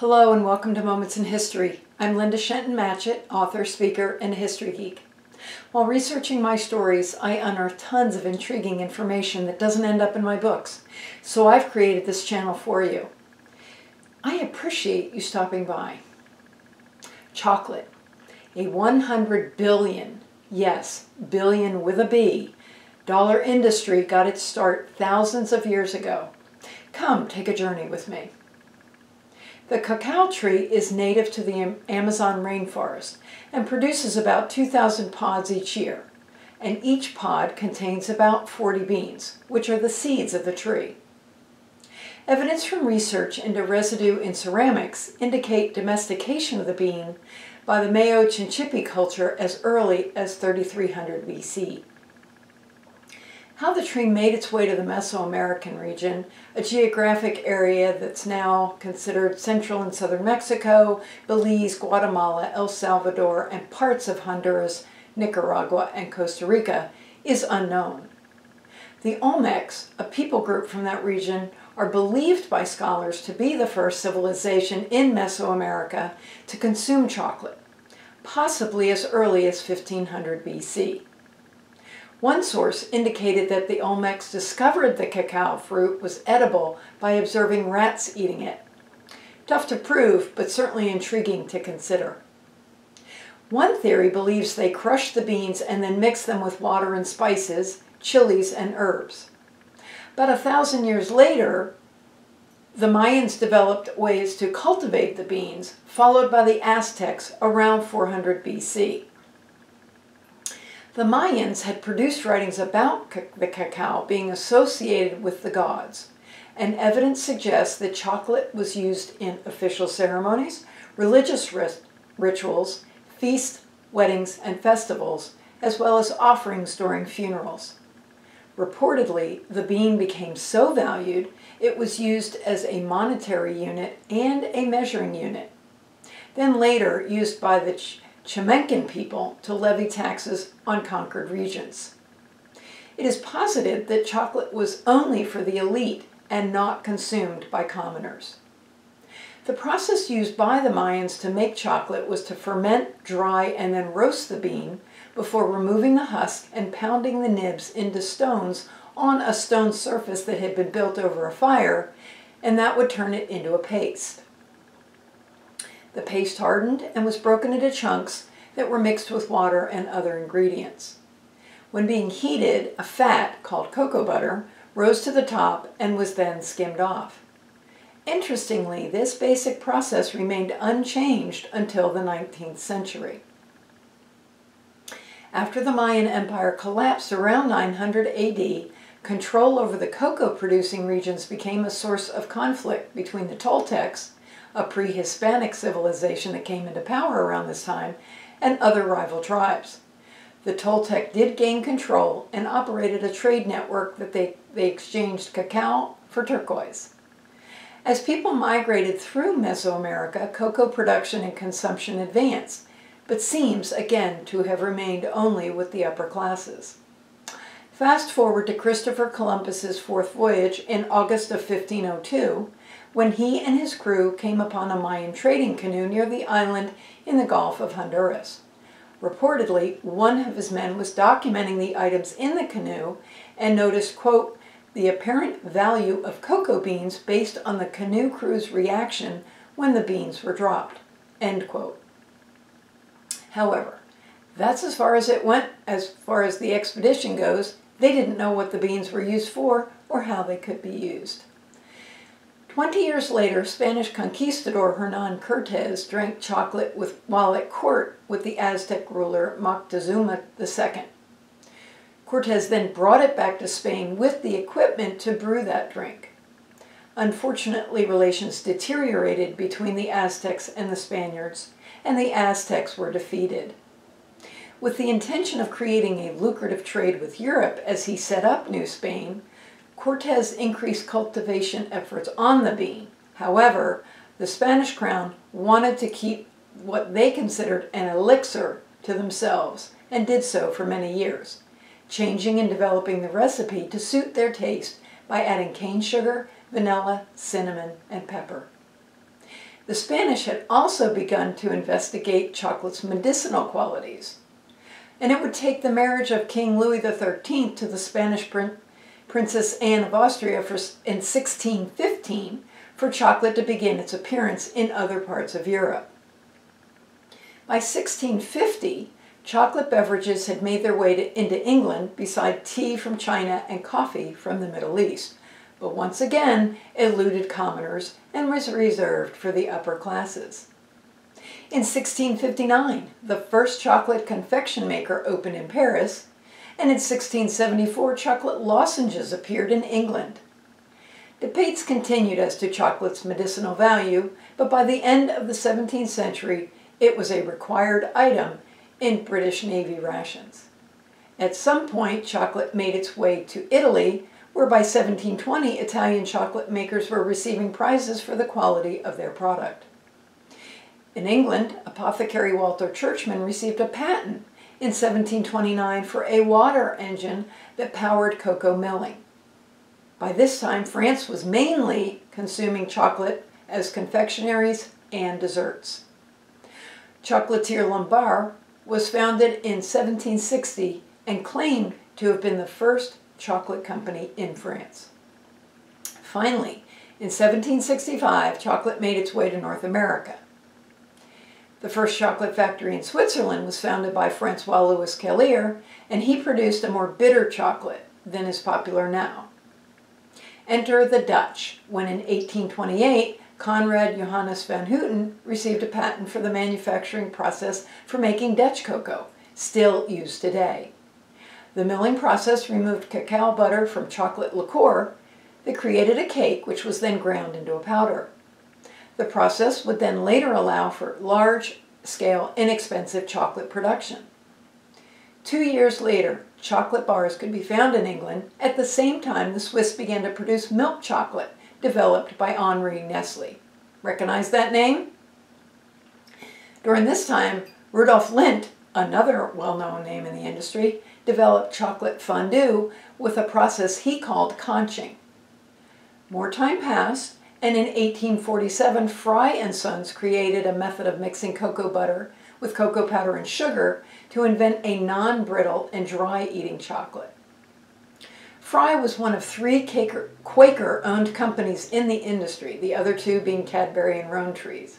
Hello and welcome to Moments in History. I'm Linda Shenton-Matchett, author, speaker, and history geek. While researching my stories, I unearth tons of intriguing information that doesn't end up in my books, so I've created this channel for you. I appreciate you stopping by. Chocolate. A 100 billion, yes, billion with a B, dollar industry got its start thousands of years ago. Come, take a journey with me. The cacao tree is native to the Amazon rainforest and produces about 2,000 pods each year, and each pod contains about 40 beans, which are the seeds of the tree. Evidence from research into residue in ceramics indicate domestication of the bean by the Mayo-Chinchipe culture as early as 3300 BC. How the tree made its way to the Mesoamerican region, a geographic area that's now considered central and southern Mexico, Belize, Guatemala, El Salvador, and parts of Honduras, Nicaragua, and Costa Rica, is unknown. The Olmecs, a people group from that region, are believed by scholars to be the first civilization in Mesoamerica to consume chocolate, possibly as early as 1500 BC. One source indicated that the Olmecs discovered the cacao fruit was edible by observing rats eating it. Tough to prove, but certainly intriguing to consider. One theory believes they crushed the beans and then mixed them with water and spices, chilies, and herbs. About 1,000 years later, the Mayans developed ways to cultivate the beans, followed by the Aztecs around 400 BC. The Mayans had produced writings about the cacao being associated with the gods, and evidence suggests that chocolate was used in official ceremonies, religious rituals, feasts, weddings, and festivals, as well as offerings during funerals. Reportedly, the bean became so valued it was used as a monetary unit and a measuring unit, then later used by the Chimencan people to levy taxes on conquered regions. It is posited that chocolate was only for the elite and not consumed by commoners. The process used by the Mayans to make chocolate was to ferment, dry, and then roast the bean before removing the husk and pounding the nibs into stones on a stone surface that had been built over a fire, and that would turn it into a paste. The paste hardened and was broken into chunks that were mixed with water and other ingredients. When being heated, a fat, called cocoa butter, rose to the top and was then skimmed off. Interestingly, this basic process remained unchanged until the 19th century. After the Mayan Empire collapsed around 900 AD, control over the cocoa-producing regions became a source of conflict between the Toltecs, a pre-Hispanic civilization that came into power around this time, and other rival tribes. The Toltec did gain control and operated a trade network that they exchanged cacao for turquoise. As people migrated through Mesoamerica, cocoa production and consumption advanced, but seems, again, to have remained only with the upper classes. Fast forward to Christopher Columbus's fourth voyage in August of 1502, when he and his crew came upon a Mayan trading canoe near the island in the Gulf of Honduras. Reportedly, one of his men was documenting the items in the canoe and noticed, quote, the apparent value of cocoa beans based on the canoe crew's reaction when the beans were dropped, end quote. However, that's as far as it went. As far as the expedition goes, they didn't know what the beans were used for or how they could be used. 20 years later, Spanish conquistador Hernan Cortés drank chocolate while at court with the Aztec ruler Moctezuma II. Cortés then brought it back to Spain with the equipment to brew that drink. Unfortunately, relations deteriorated between the Aztecs and the Spaniards, and the Aztecs were defeated. With the intention of creating a lucrative trade with Europe as he set up New Spain, Cortés increased cultivation efforts on the bean. However, the Spanish crown wanted to keep what they considered an elixir to themselves, and did so for many years, changing and developing the recipe to suit their taste by adding cane sugar, vanilla, cinnamon, and pepper. The Spanish had also begun to investigate chocolate's medicinal qualities, and it would take the marriage of King Louis XIII to the Spanish Princess Anne of Austria in 1615 for chocolate to begin its appearance in other parts of Europe. By 1650, chocolate beverages had made their way into England beside tea from China and coffee from the Middle East, but once again eluded commoners and was reserved for the upper classes. In 1659, the first chocolate confection maker opened in Paris, and in 1674, chocolate lozenges appeared in England. Debates continued as to chocolate's medicinal value, but by the end of the 17th century, it was a required item in British Navy rations. At some point, chocolate made its way to Italy, where by 1720, Italian chocolate makers were receiving prizes for the quality of their product. In England, apothecary Walter Churchman received a patent in 1729 for a water engine that powered cocoa milling. By this time, France was mainly consuming chocolate as confectionaries and desserts. Chocolatier Lombard was founded in 1760 and claimed to have been the first chocolate company in France. Finally, in 1765, chocolate made its way to North America. The first chocolate factory in Switzerland was founded by Francois Louis Callier, and he produced a more bitter chocolate than is popular now. Enter the Dutch, when in 1828, Conrad Johannes van Houten received a patent for the manufacturing process for making Dutch cocoa, still used today. The milling process removed cacao butter from chocolate liqueur that created a cake, which was then ground into a powder. The process would then later allow for large-scale, inexpensive chocolate production. 2 years later, chocolate bars could be found in England. At the same time, the Swiss began to produce milk chocolate, developed by Henri Nestle. Recognize that name? During this time, Rudolf Lindt, another well-known name in the industry, developed chocolate fondue with a process he called conching. More time passed, and in 1847, Fry & Sons created a method of mixing cocoa butter with cocoa powder and sugar to invent a non-brittle and dry-eating chocolate. Fry was one of 3 Quaker-owned companies in the industry, the other 2 being Cadbury and Rowntree's.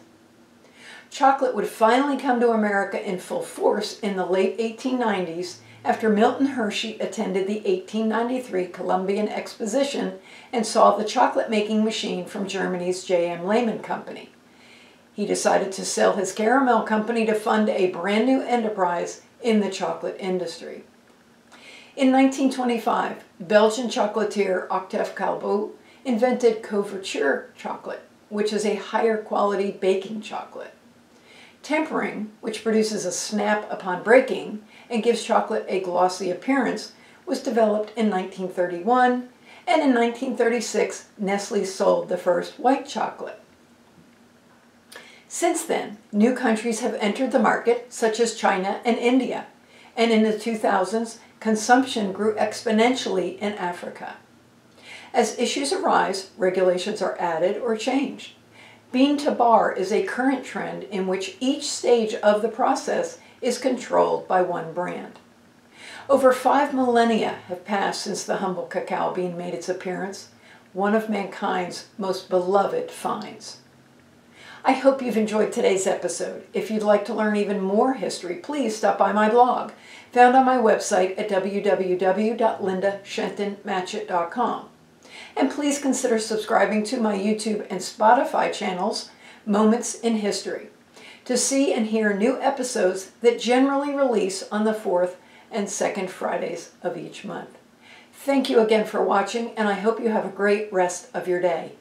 Chocolate would finally come to America in full force in the late 1890s after Milton Hershey attended the 1893 Columbian Exposition and saw the chocolate-making machine from Germany's J.M. Lehman Company. He decided to sell his caramel company to fund a brand new enterprise in the chocolate industry. In 1925, Belgian chocolatier Octave Callebaut invented couverture chocolate, which is a higher quality baking chocolate. Tempering, which produces a snap upon breaking and gives chocolate a glossy appearance, was developed in 1931, and in 1936, Nestle sold the first white chocolate. Since then, new countries have entered the market, such as China and India, and in the 2000s, consumption grew exponentially in Africa. As issues arise, regulations are added or changed. Bean to bar is a current trend in which each stage of the process is controlled by one brand. Over 5 millennia have passed since the humble cacao bean made its appearance, one of mankind's most beloved finds. I hope you've enjoyed today's episode. If you'd like to learn even more history, please stop by my blog, found on my website at www.lindashentonmatchett.com. And please consider subscribing to my YouTube and Spotify channels, Moments in History, to see and hear new episodes that generally release on the 4th and 2nd Fridays of each month. Thank you again for watching, and I hope you have a great rest of your day.